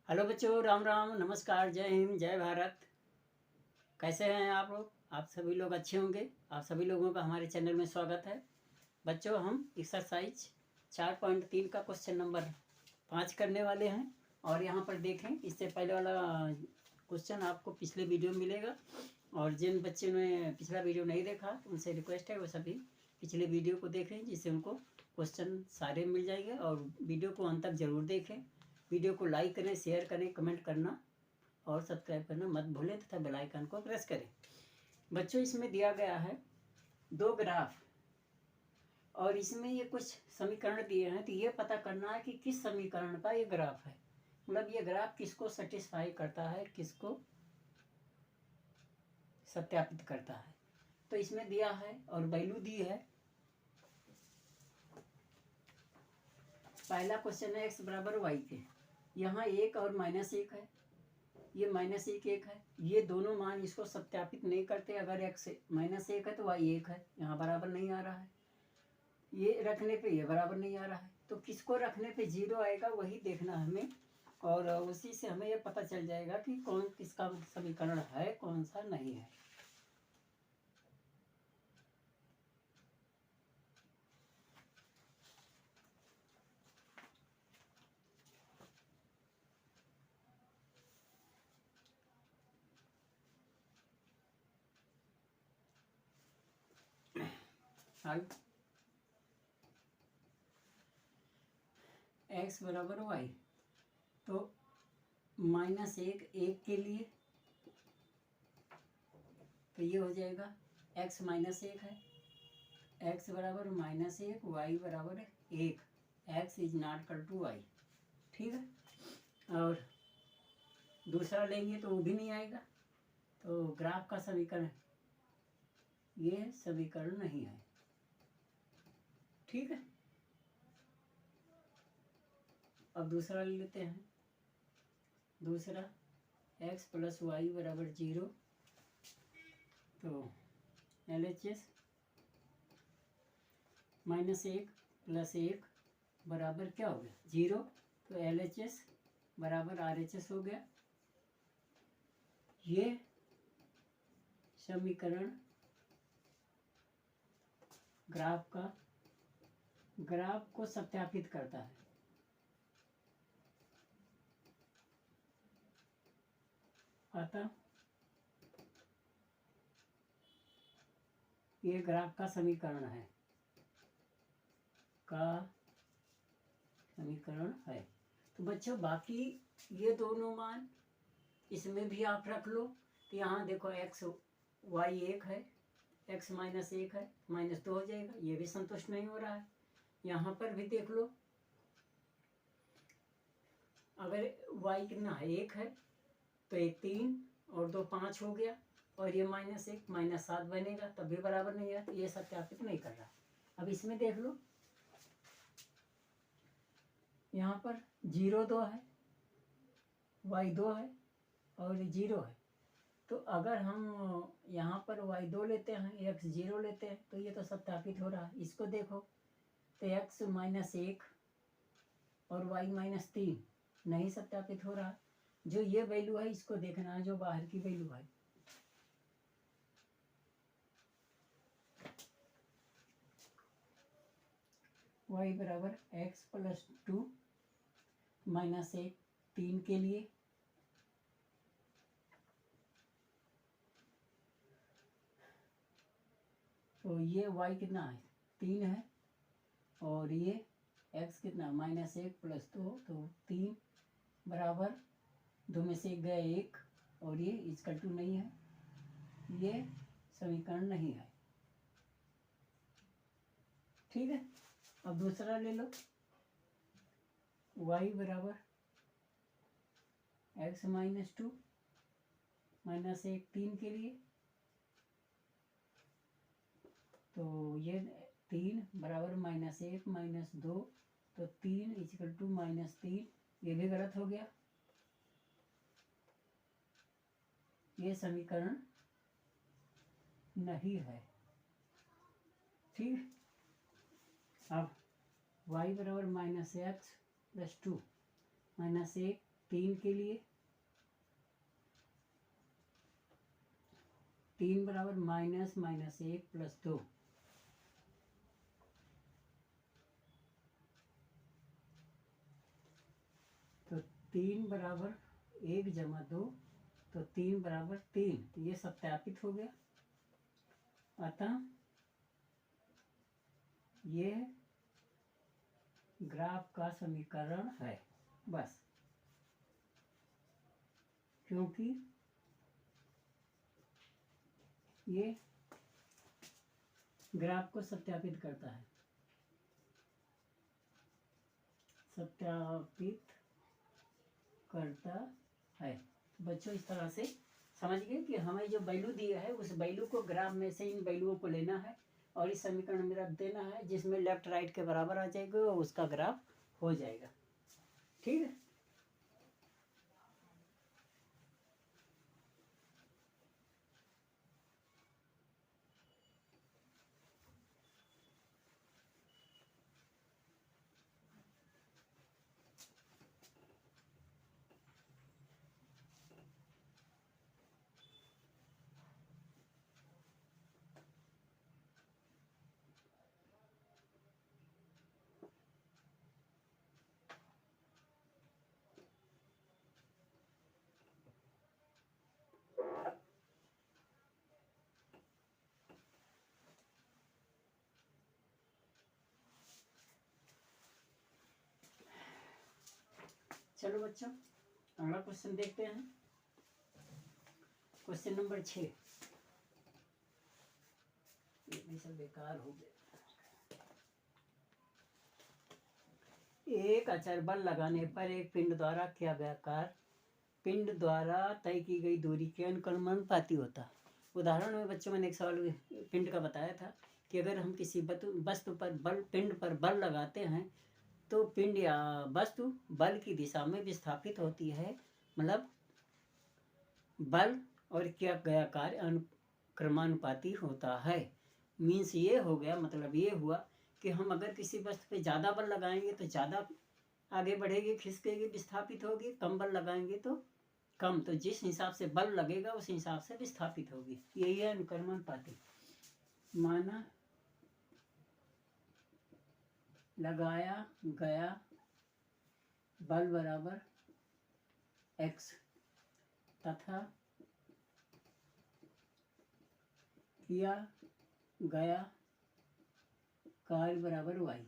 Hello बच्चों, राम राम, नमस्कार, जय हिंद, जय भारत। कैसे हैं आप लोग? आप सभी लोग अच्छे होंगे। आप सभी लोगों का हमारे चैनल में स्वागत है। बच्चों, हम एक्सरसाइज 4.3 का क्वेश्चन नंबर 5 करने वाले हैं। और यहाँ पर देखें, इससे पहले वाला क्वेश्चन आपको पिछले वीडियो में मिलेगा। और जिन बच्चों ने पिछला वीडियो नहीं देखा तो उनसे रिक्वेस्ट है वो सभी पिछले वीडियो को देखें, जिससे उनको क्वेश्चन सारे मिल जाएंगे। और वीडियो को अंत तक ज़रूर देखें। वीडियो को लाइक करें, शेयर करें, कमेंट करना और सब्सक्राइब करना मत भूलें तथा बेल आइकन को प्रेस करें। बच्चों, इसमें दिया गया है 2 ग्राफ और इसमें ये कुछ समीकरण दिए हैं। तो ये पता करना है कि किस समीकरण का ये ग्राफ है, मतलब ये ग्राफ किसको सेटिस्फाई करता है, किसको सत्यापित करता है। तो इसमें दिया है और वैल्यू दी है। पहला क्वेश्चन है x बराबर y के। यहाँ 1 और -1 है, ये -1 1 है। ये दोनों मान इसको सत्यापित नहीं करते। अगर x -1 है तो y 1 है, यहाँ बराबर नहीं आ रहा है। ये रखने पे ये बराबर नहीं आ रहा है, तो किसको रखने पे 0 आएगा वही देखना है हमें। और उसी से हमें ये पता चल जाएगा कि कौन किसका समीकरण है, कौन सा नहीं है। हल x बराबर y, तो -1 1 के लिए तो ये हो जाएगा x -1 है, x बराबर -1, y बराबर 1, x is not equal to y। ठीक है। और दूसरा लेंगे तो वो भी नहीं आएगा। तो ग्राफ का समीकरण ये समीकरण नहीं है। ठीक है। अब दूसरा ले लेते हैं। दूसरा x प्लस वाई बराबर 0, तो LHS -1 + 1 बराबर क्या हो गया 0, तो LHS बराबर RHS हो गया। ये समीकरण ग्राफ को सत्यापित करता है। अतः ये ग्राफ का समीकरण है, तो बच्चों बाकी ये दोनों मान इसमें भी आप रख लो। तो यहाँ देखो x y 1 है, x -1 है, -2 हो जाएगा। ये भी संतुष्ट नहीं हो रहा है। यहाँ पर भी देख लो, अगर y कितना है 1 है तो 1 3 और 2 5 हो गया, और ये -1 -7 बनेगा, तब भी बराबर नहीं है। तो ये सत्यापित नहीं कर रहा। अब इसमें देख लो, यहाँ पर 0 2 है, y 2 है और 0 है। तो अगर हम यहाँ पर y 2 लेते हैं, x 0 लेते हैं, तो ये तो सत्यापित हो रहा है। इसको देखो, तो x -1 और y -3 नहीं सत्यापित हो रहा। जो ये वैल्यू है इसको देखना है, जो बाहर की वैल्यू है। y बराबर x + 2 -1 3 के लिए, तो ये y कितना है 3 है, और ये x कितना -1 + 2, तो 3 बराबर 2 में से 1 गया 1, और ये इसका 2 नहीं है, ये समीकरण नहीं है। ठीक है। अब दूसरा ले लो, y बराबर x -2 -1 3 के लिए, तो ये 3 बराबर -1 -2, तो 3 = -3, ये भी गलत हो गया। ये समीकरण नहीं है। ठीक। अब y बराबर -x + 2 -1 3 के लिए 3 बराबर माइनस माइनस 1 प्लस 2, तो 3 बराबर 1 जमा 2, तो 3 बराबर 3, ये सत्यापित हो गया। अतः ये ग्राफ का समीकरण है, बस। क्योंकि ये ग्राफ को सत्यापित करता है, सत्यापित करता है। बच्चों इस तरह से समझ गए कि हमें जो वैल्यू दिया है उस वैल्यू को ग्राफ में से इन वैल्यूओं को लेना है और इस समीकरण में रख देना है, जिसमें लेफ्ट राइट के बराबर आ जाएगा और उसका ग्राफ हो जाएगा। ठीक है। चलो बच्चों अगला क्वेश्चन देखते हैं। Question number 6। ये भी सब बेकार हो गया। एक अचर बल लगाने पर एक पिंड द्वारा किया गया कार्य पिंड द्वारा तय की गई दूरी के अनुक्रमानुपाती होता है। उदाहरण में बच्चों मैंने एक सवाल पिंड का बताया था कि अगर हम किसी वस्तु पर पिंड पर बल लगाते हैं तो पिंड या वस्तु बल की दिशा में विस्थापित होती है। मतलब बल और किया गया कार्य अनुक्रमानुपाती होता है। मीन्स ये हो गया, मतलब ये हुआ कि हम अगर किसी वस्तु पे ज़्यादा बल लगाएंगे तो ज़्यादा आगे बढ़ेगी, खिसकेगी, विस्थापित होगी। कम बल लगाएंगे तो कम। तो जिस हिसाब से बल लगेगा उस हिसाब से विस्थापित होगी। यही है अनुक्रमानुपाती। माना लगाया गया बल बराबर x तथा किया गया कार्य बराबर y।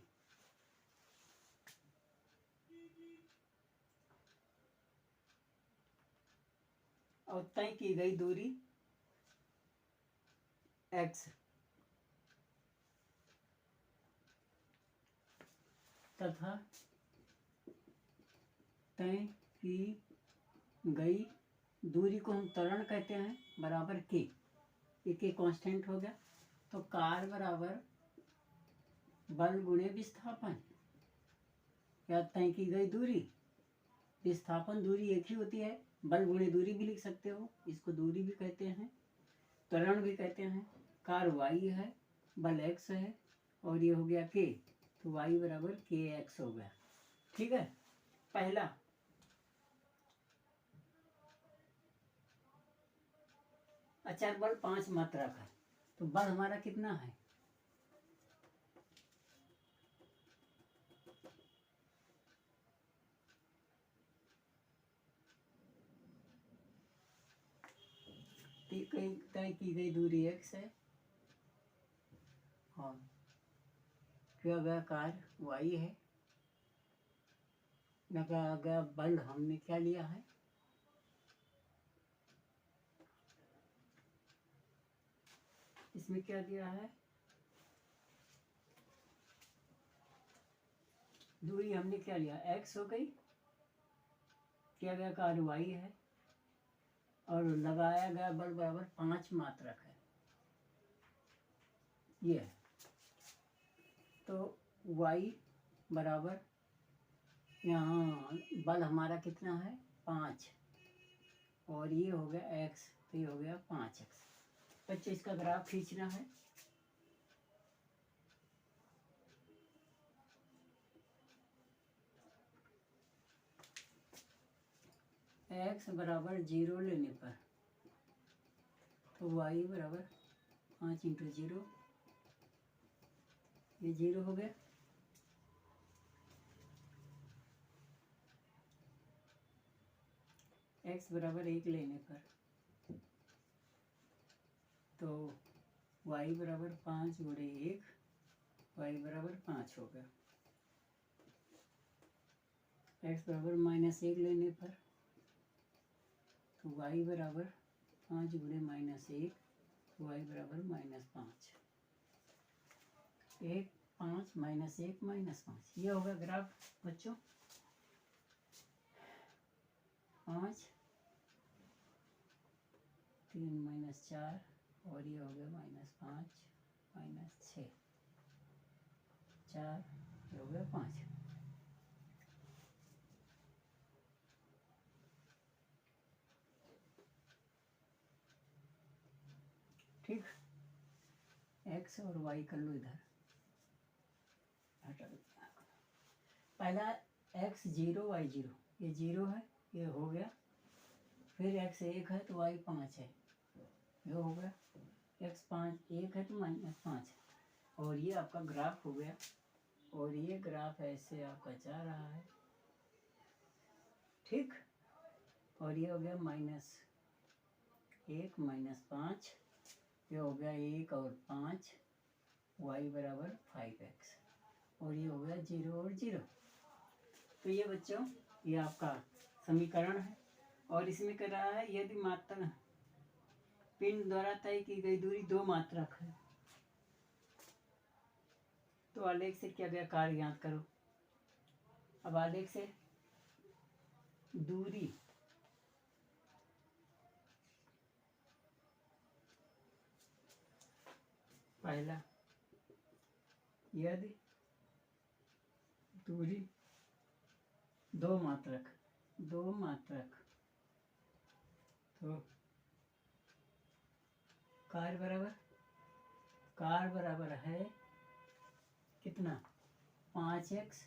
और तय की गई दूरी x तथा तय की गई दूरी को हम त्वरण कहते हैं, बराबर k। एक कांस्टेंट हो गया। तो कार्य बराबर बल गुणे विस्थापन या तय की गई दूरी। विस्थापन दूरी एक ही होती है, बल गुणे दूरी भी लिख सकते हो, इसको दूरी भी कहते हैं, त्वरण भी कहते हैं। कार्य y है, बल x है और ये हो गया k, तो y बराबर kx हो गया। ठीक है। पहला अचर बल 5 मात्रा का, तो बल हमारा कितना है? तय की गई दूरी x है और किया गया कार्य y है। लगाया गया बल हमने क्या लिया है? इसमें क्या दिया है? दूरी हमने क्या लिया? x हो गई। किया गया कार्य y है और लगाया गया बल बराबर 5 मात्रक है, ये है। तो y बराबर यहाँ बल हमारा कितना है? 5 और ये हो गया x, तो ये हो गया 5x। बच्चे इसका ग्राफ खींचना है। x बराबर 0 लेने पर तो y बराबर 5 इंटू 0, ये 0 हो गया। x बराबर 1 लेने पर तो y बराबर 5 गुणे 1, y बराबर 5 हो गया। x बराबर -1 लेने पर तो y बराबर 5 गुणे -1, तो y बराबर -5। 1 5 -1 -5, ये होगा ग्राफ बच्चों। 5 3 -4 और ये हो गया -5 -6 4, ये हो गया 5। ठीक, x और y कर लो इधर, हटा दो। पहला x 0 y 0, ये 0 है, ये हो गया। फिर x 1 है तो y 5 है, ये हो गया। x 5 1 है तो -5 है, और ये आपका ग्राफ हो गया। और ये ग्राफ ऐसे आपका जा रहा है, ठीक। और ये हो गया -1 -5, ये हो गया 1 और 5, y बराबर 5x, और ये हो गया 0 और 0। तो ये बच्चों ये आपका समीकरण है। और इसमें कह रहा है यदि मात्रा पिंड द्वारा तय की गई दूरी 2 मात्रक है तो आलेख से किया गया कार्य ज्ञात करो। अब आलेख से दूरी पहला, यदि दूरी 2 मात्रक तो कार्य बराबर है कितना, 5x,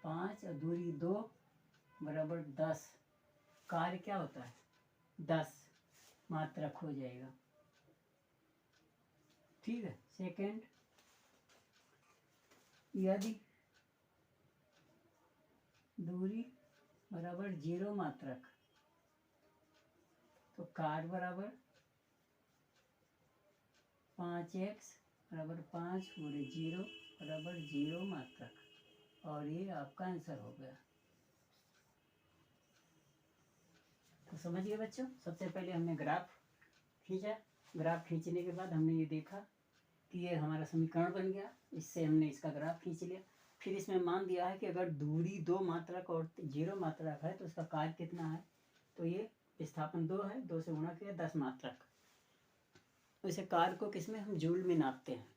5 और दूरी 2 बराबर 10। कार्य क्या होता है, 10 मात्रक हो जाएगा, ठीक है। सेकेंड, यदि दूरी बराबर 0 मात्रक तो कार्य बराबर 5x बराबर 5 गुणे 0 बराबर 0 मात्रक, और ये आपका आंसर हो गया। तो समझिए बच्चों, सबसे पहले हमने ग्राफ खींचा। ग्राफ खींचने के बाद हमने ये देखा कि ये हमारा समीकरण बन गया, इससे हमने इसका ग्राफ खींच लिया। फिर इसमें मान दिया है कि अगर दूरी 2 मात्रक और 0 मात्रक है तो उसका कार्य कितना है, तो ये विस्थापन 2 है, 2 से गुणा किया 10 मात्रक। वैसे कार्य को किसमें हम जूल में नापते हैं,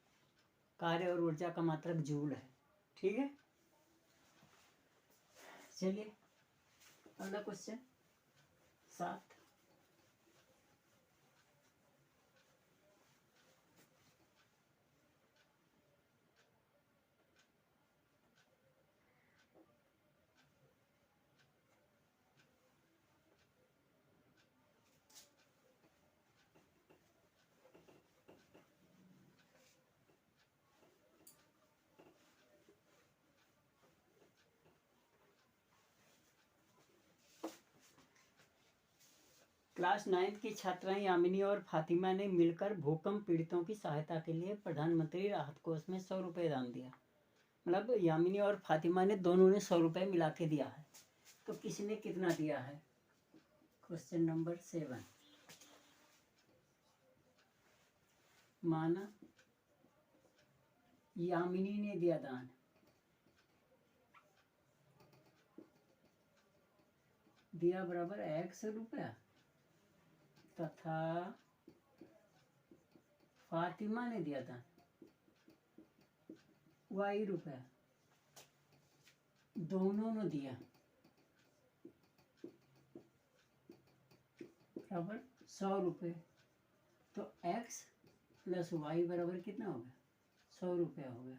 कार्य और ऊर्जा का मात्रक जूल है, ठीक है। चलिए अगला क्वेश्चन 7। क्लास 9 की छात्राएं यामिनी और फातिमा ने मिलकर भूकंप पीड़ितों की सहायता के लिए प्रधानमंत्री राहत कोष में 100 रुपये दान दिया। मतलब यामिनी और फातिमा ने दोनों ने 100 रुपये मिला के दिया है। तो किसने कितना दिया है, क्वेश्चन नंबर 7। माना यामिनी ने दिया दान, दिया बराबर x रुपया, तथा फातिमा ने दिया था y रुपया, दोनों ने दिया बराबर 100 रुपये। तो x प्लस y बराबर कितना हो गया, 100 रुपया हो गया।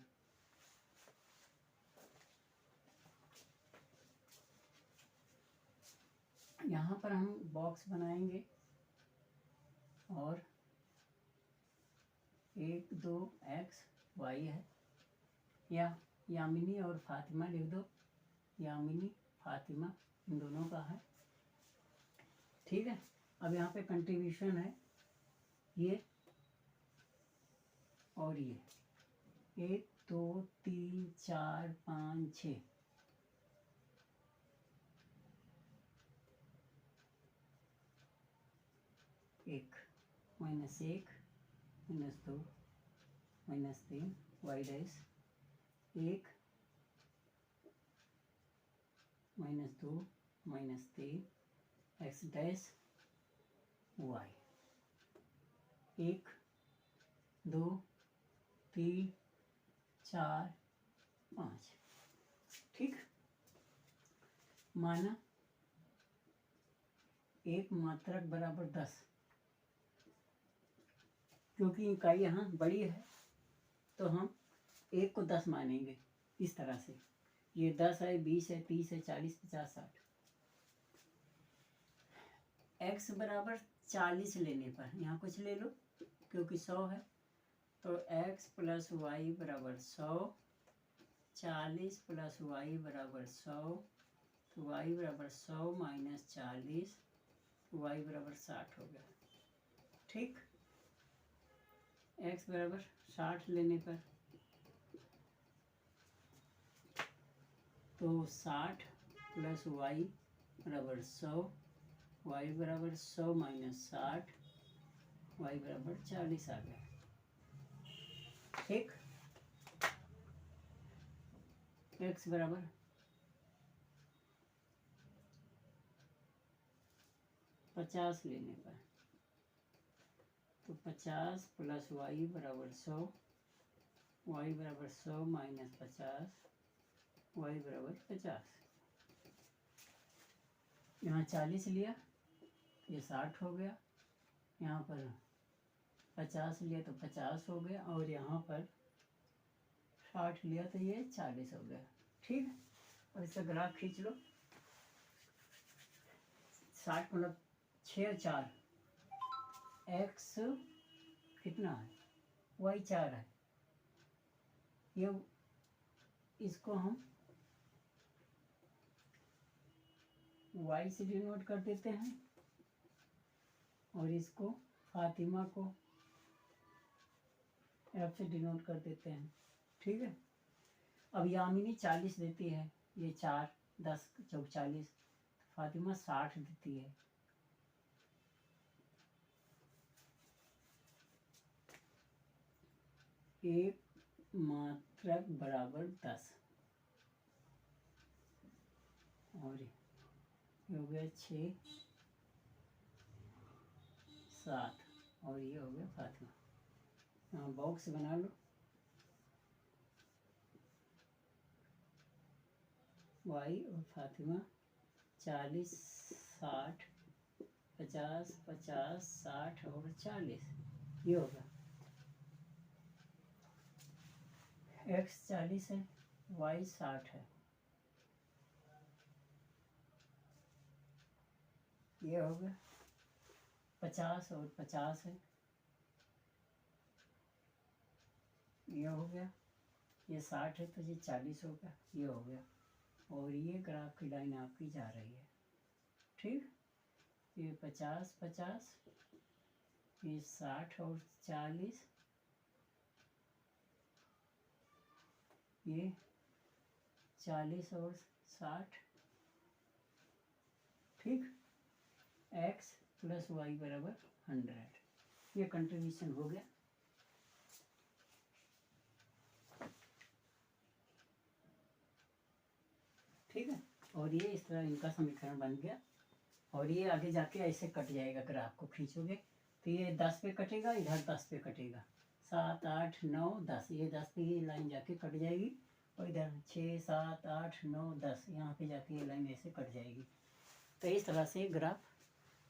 यहाँ पर हम बॉक्स बनाएंगे और 1 2 x y है, या यामिनी और फातिमा लिख दो, यामिनी फातिमा इन दोनों का है। ठीक है, अब यहाँ पे कंट्रीब्यूशन है ये और ये 1 2 3 4 5 6, एक -1 -2 -3 y dash, 1 -2 -3 x dash y, 1 2 3 4 5। ठीक, माना एक मात्रक बराबर 10, क्योंकि इकाई यहाँ बड़ी है तो हम 1 को 10 मानेंगे। इस तरह से ये 10 है, 20 है, 30 है, 40 50 60। x बराबर 40 लेने पर यहाँ कुछ ले लो, क्योंकि 100 है तो x प्लस वाई बराबर 100, 40 प्लस वाई बराबर 100, तो y बराबर 100 माइनस 40, y बराबर 60 हो गया। ठीक, x बराबर 60 लेने पर तो 60 प्लस वाई बराबर 100, y बराबर 100 माइनस 60, y बराबर 40 आ गया। ठीक, x बराबर 50 लेने पर तो 50 प्लस वाई बराबर 100, y बराबर 100 माइनस 50, y बराबर 50। यहाँ 40 लिया, ये 60 हो गया, यहाँ पर 50 लिया तो 50 हो गया, और यहाँ पर 60 लिया तो ये 40 हो गया। ठीक है, और इसका ग्राफ खींच लो। 60 मतलब 6 और 4, x कितना है, y 4 है, ये इसको हम y से डिनोट कर देते हैं और इसको फातिमा को f से डिनोट कर देते हैं। ठीक है, अब यामिनी 40 देती है, ये 4 10 चौक 40, फातिमा 60 देती है। एक मात्रक बराबर 10, और ये हो गया 6 7, और ये हो गया फातिमा। यहाँ बॉक्स बना लो, वाई और फातिमा 40 60 50 50 60 और 40, ये होगा। x 40 है, y 60 है, ये हो गया। 50 और 50 है, ये हो गया। ये 60 है तो ये 40 होगा, ये हो गया। और ये ग्राफ की लाइन आपकी जा रही है। ठीक, ये 50 50, ये 60 और 40, ये 40 और 60। ठीक, x प्लस वाई बराबर 100, ये कंट्रीब्यूशन हो गया। ठीक है, और ये इस तरह इनका समीकरण बन गया, और ये आगे जाके ऐसे कट जाएगा। ग्राफ को खींचोगे तो ये 10 पे कटेगा, इधर 10 पे कटेगा, 7 8 9 10, ये 10 पे ये लाइन जाके कट जाएगी, और इधर 6 7 8 9 10, यहाँ पे जाके ये लाइन ऐसे कट जाएगी। तो इस तरह से ग्राफ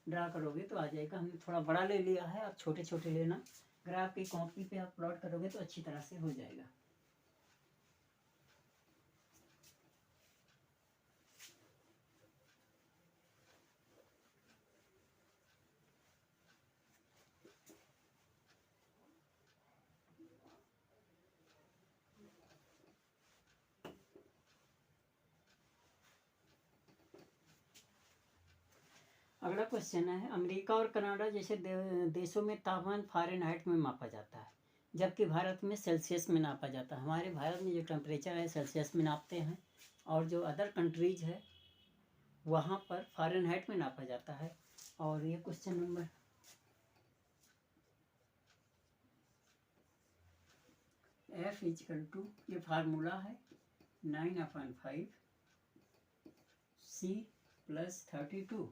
ड्रा करोगे तो आ जाएगा। हमने थोड़ा बड़ा ले लिया है, आप छोटे छोटे लेना। ग्राफ की कॉपी पे आप प्लॉट करोगे तो अच्छी तरह से हो जाएगा। अगला क्वेश्चन है, अमेरिका और कनाडा जैसे देशों में तापमान फ़ारेनहाइट में मापा जाता है, जबकि भारत में सेल्सियस में नापा जाता है। हमारे भारत में जो टेम्परेचर है सेल्सियस में नापते हैं, और जो अदर कंट्रीज है वहाँ पर फ़ारेनहाइट में नापा जाता है। और ये क्वेश्चन नंबर F = ये फार्मूला है 9/5 C + 32।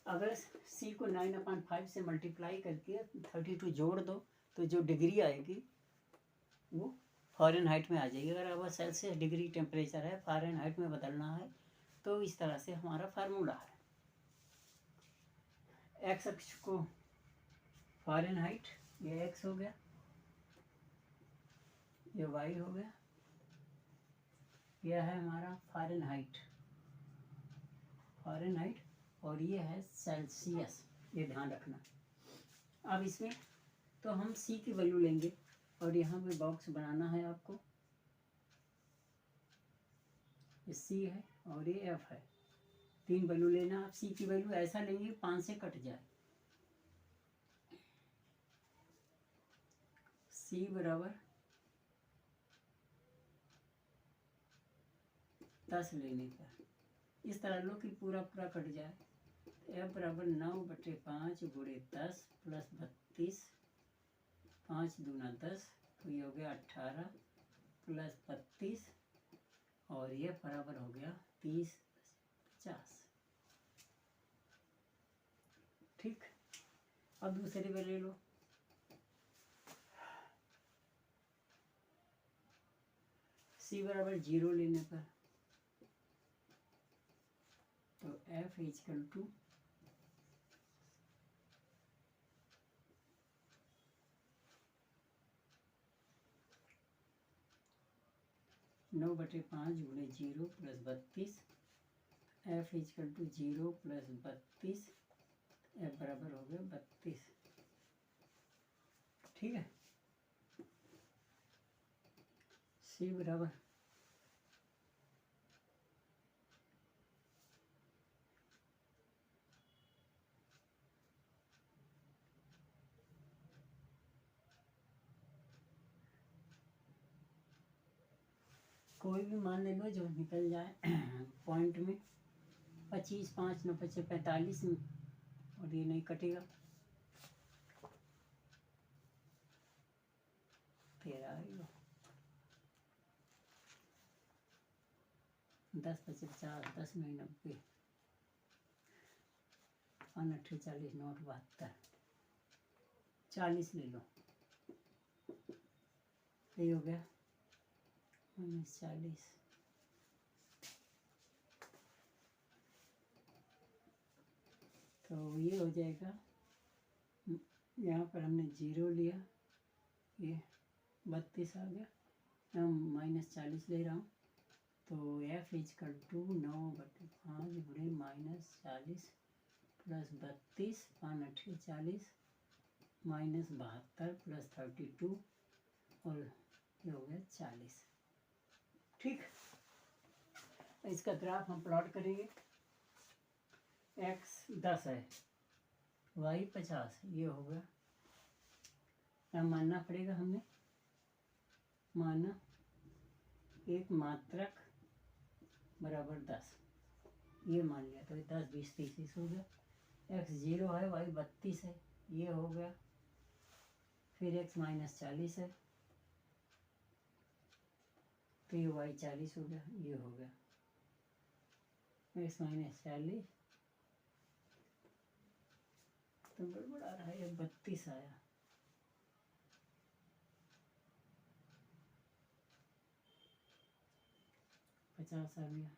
अगर C को 9/5 से मल्टीप्लाई करके 32 जोड़ दो तो जो डिग्री आएगी वो फ़ारेनहाइट में आ जाएगी। अगर वह सेल्सियस डिग्री टेम्परेचर है, फ़ारेनहाइट में बदलना है तो इस तरह से हमारा फार्मूला है। एक्स अक्ष को फ़ारेनहाइट, ये एक्स हो गया, ये वाई हो गया, यह है हमारा फ़ारेनहाइट, और ये है सेल्सियस, ये ध्यान रखना। अब इसमें तो हम C की वैल्यू लेंगे और यहाँ पे बॉक्स बनाना है आपको। ये C है और ये F है, 3 वैल्यू लेना। आप C की वैल्यू ऐसा लेंगे 5 से कट जाए। C = 10 लेने पर इस तरह लो कि पूरा पूरा कट जाए। F = 9/5 × 10 + 32, 5 दूना 10, तो ये हो गया 18 + 32, और ये बराबर हो गया 30/50। ठीक, अब दूसरी पे ले लो। C = 0 लेने पर तो F = 9/5 × 0 + 32, F = 0 + 32, F बराबर हो गया 32। ठीक है, C = कोई भी मान ले लो जो निकल जाए पॉइंट में। 25, 5 9 5 45 में, और ये नहीं कटेगा। 13 आएगा। 10 × 5 = 50, 10 में 90, 5 × 8 = 40, 9 × 72, 40 ले लो। ये हो गया -40, तो ये हो जाएगा। यहाँ पर हमने 0 लिया, ये 32 आ गया, मैं -40 ले रहा हूँ, तो F = 9/5 × -40 + 32, 5 × 8 = 40, -72 + 32, और ये हो गया 40। ठीक, इसका ग्राफ हम प्लॉट करेंगे। X 10 है, Y 50, ये हो गया। क्या मानना पड़ेगा हमें? माना एक मात्रक बराबर 10, ये मान लिया, तो 10 20 30 हो गया। X 0 है, Y 32 है, ये हो गया। फिर X -40 है, तो ये Y 40 हो गया, ये हो गया। X -40 तो गड़बड़ आ रहा है, ये 32 आया। आ गया।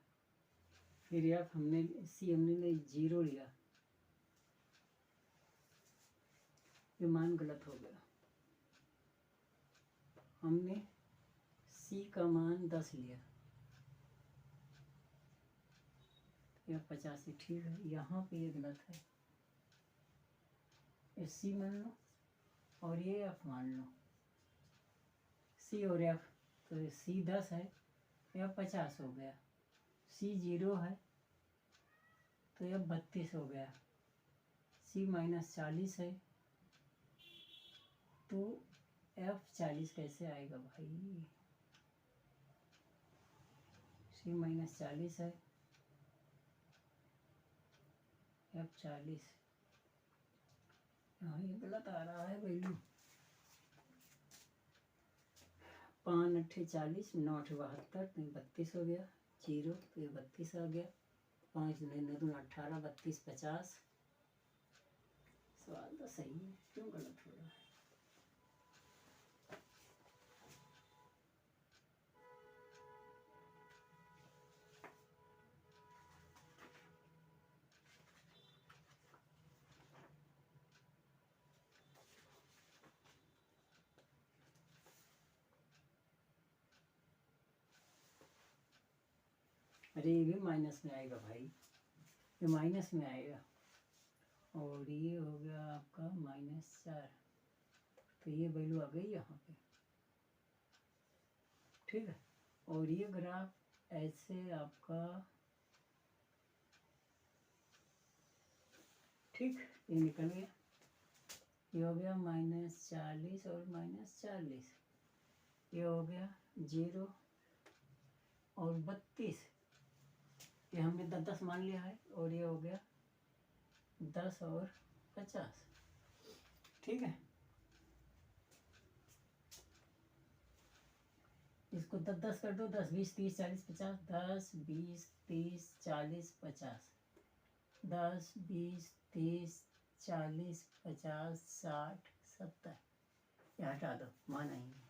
फिर F हमने हमने 0 लिया, ये मान गलत हो गया। हमने C का मान 10 लिया, यह 85 ठीक है। यहाँ पे ये गलत है, ये C मान लो और ये F मान लो। C और F, तो C 10 है, F 50 हो गया। C 0 है तो यह 32 हो गया। C माइनस 40 है तो F 40 कैसे आएगा भाई? C माइनस 40 है, F 40, यहाँ ये गलत आ रहा है वैल्यू। 5 अट्ठे 40, 9 अट्ठे 72, तो 32 हो गया। 0 तो ये 32 आ गया। 5 9 2 18, 32 50। सवाल तो सही है, क्यों गलत हो रहा है? अरे ये भी माइनस में आएगा भाई, ये माइनस में आएगा। और ये हो गया आपका -4, तो ये वैल्यू आ गई यहाँ पे, ठीक है। और ये ग्राफ ऐसे आपका, ठीक, ये निकल गया। ये हो गया -40 और -40, ये हो गया 0 और 32, ये हमने 10 मान लिया है। और ये हो गया 10 और 50, ठीक है। इसको 10 कर दो, 10 20 30 40 50, 10 20 30 40 50, 10 20 30 40 50 60 70, ये हटा दो, माना ही नहीं।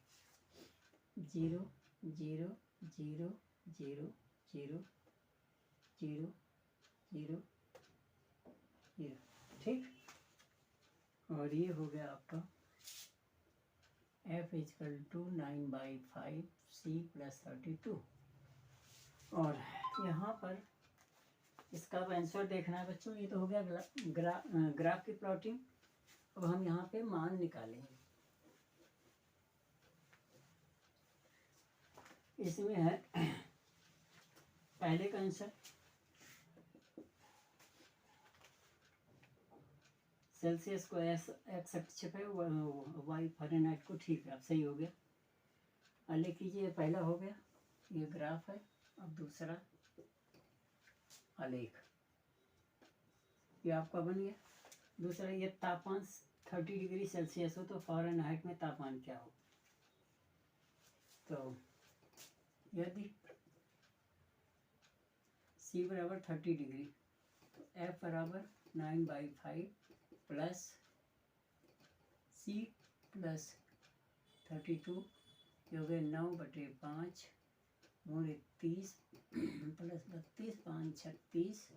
0 0 0 0 0 0 0 0, ठीक। और ये हो गया आपका F = 9/5 C + 32। और यहाँ पर इसका आंसर देखना है बच्चों। ये तो हो गया ग्राफ की प्लॉटिंग। अब हम यहाँ पे मान निकालेंगे। इसमें है पहले का आंसर सेल्सियस को एक्स अक्ष पे, वाई फ़ारेनहाइट को, ठीक है, अब सही हो गया। आलेख कीजिए, पहला हो गया, ये ग्राफ है। अब दूसरा आलेख, ये आपका बन गया। दूसरा, ये तापमान 30 डिग्री सेल्सियस हो तो फ़ारेनहाइट में तापमान क्या हो? तो यदि C = 30 डिग्री तो F = 9/5 प्लस C + 32, ये हो गया 9/5 गुणे 30 प्लस 32, 5 36,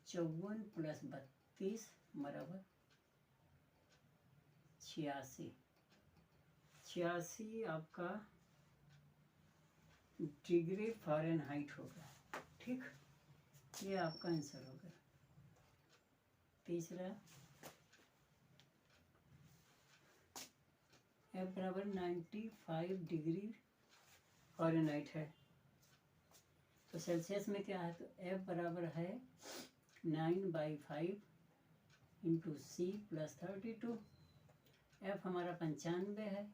54 प्लस 32 बराबर 86। 86 आपका डिग्री फ़ारेनहाइट होगा, ठीक। ये आपका आंसर होगा। तीसरा, F = 95 डिग्री फ़ारेनहाइट है तो सेल्सियस में क्या है? तो F बराबर है 9/5 × C + 32। F हमारा 95 है,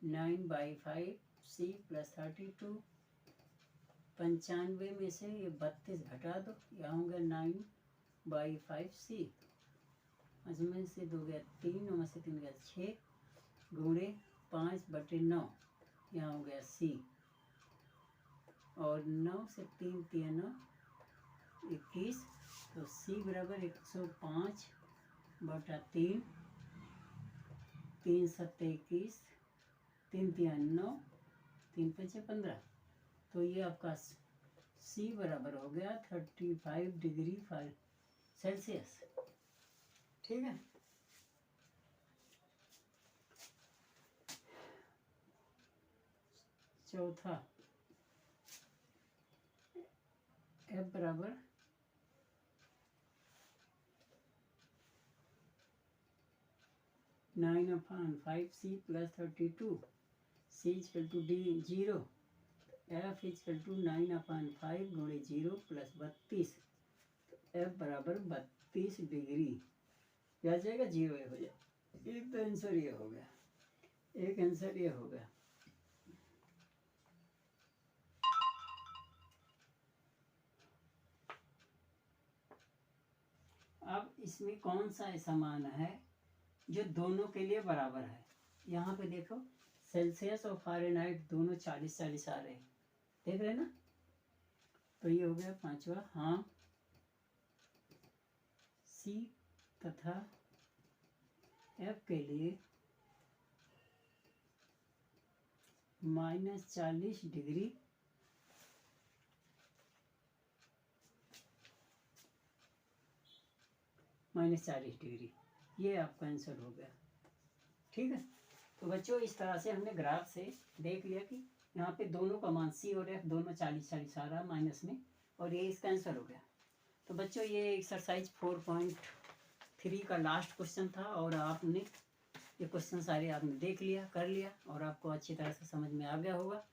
9/5 C + 32, 95 में से ये 32 घटा दो, यहाँ होगा 9/5 C, इसमें से 2 गया 3, और से 3 गया 6, गुणे 5/9, यहाँ हो गया C, और 9 से 3 3 9 21, तो C = 105/3, 3 7 21, 3 3 9, 3 5 15, तो ये आपका C बराबर हो गया 35 डिग्री सेल्सियस, ठीक है। चौथा, F बराबर 9/5 C + 32, C = 0, F is equal to 9/5 गुणे 0 प्लस 32, तो एफ बराबर 32 डिग्री, क्या जाएगा 0 हो जाए। एक तो आंसर ये हो गया, एक आंसर ये हो गया। अब इसमें कौन सा ऐसा मान है जो दोनों के लिए बराबर है। यहाँ पे देखो सेल्सियस और फ़ारेनहाइट दोनों 40-40 आ रहे हैं, देख रहे हैं ना। तो ये हो गया पांचवा। हाँ, सी तथा एफ के लिए -40 डिग्री -40 डिग्री, ये आपका आंसर हो गया। ठीक है, तो बच्चों इस तरह से हमने ग्राफ से देख लिया कि यहाँ पे दोनों का मान सी और एफ दोनों 40-40 आ रहा है माइनस में, और ये इसका आंसर हो गया। तो बच्चों ये एक्सरसाइज 4.3 का लास्ट क्वेश्चन था, और आपने ये क्वेश्चन सारे आपने देख लिया, कर लिया, और आपको अच्छी तरह से समझ में आ गया होगा।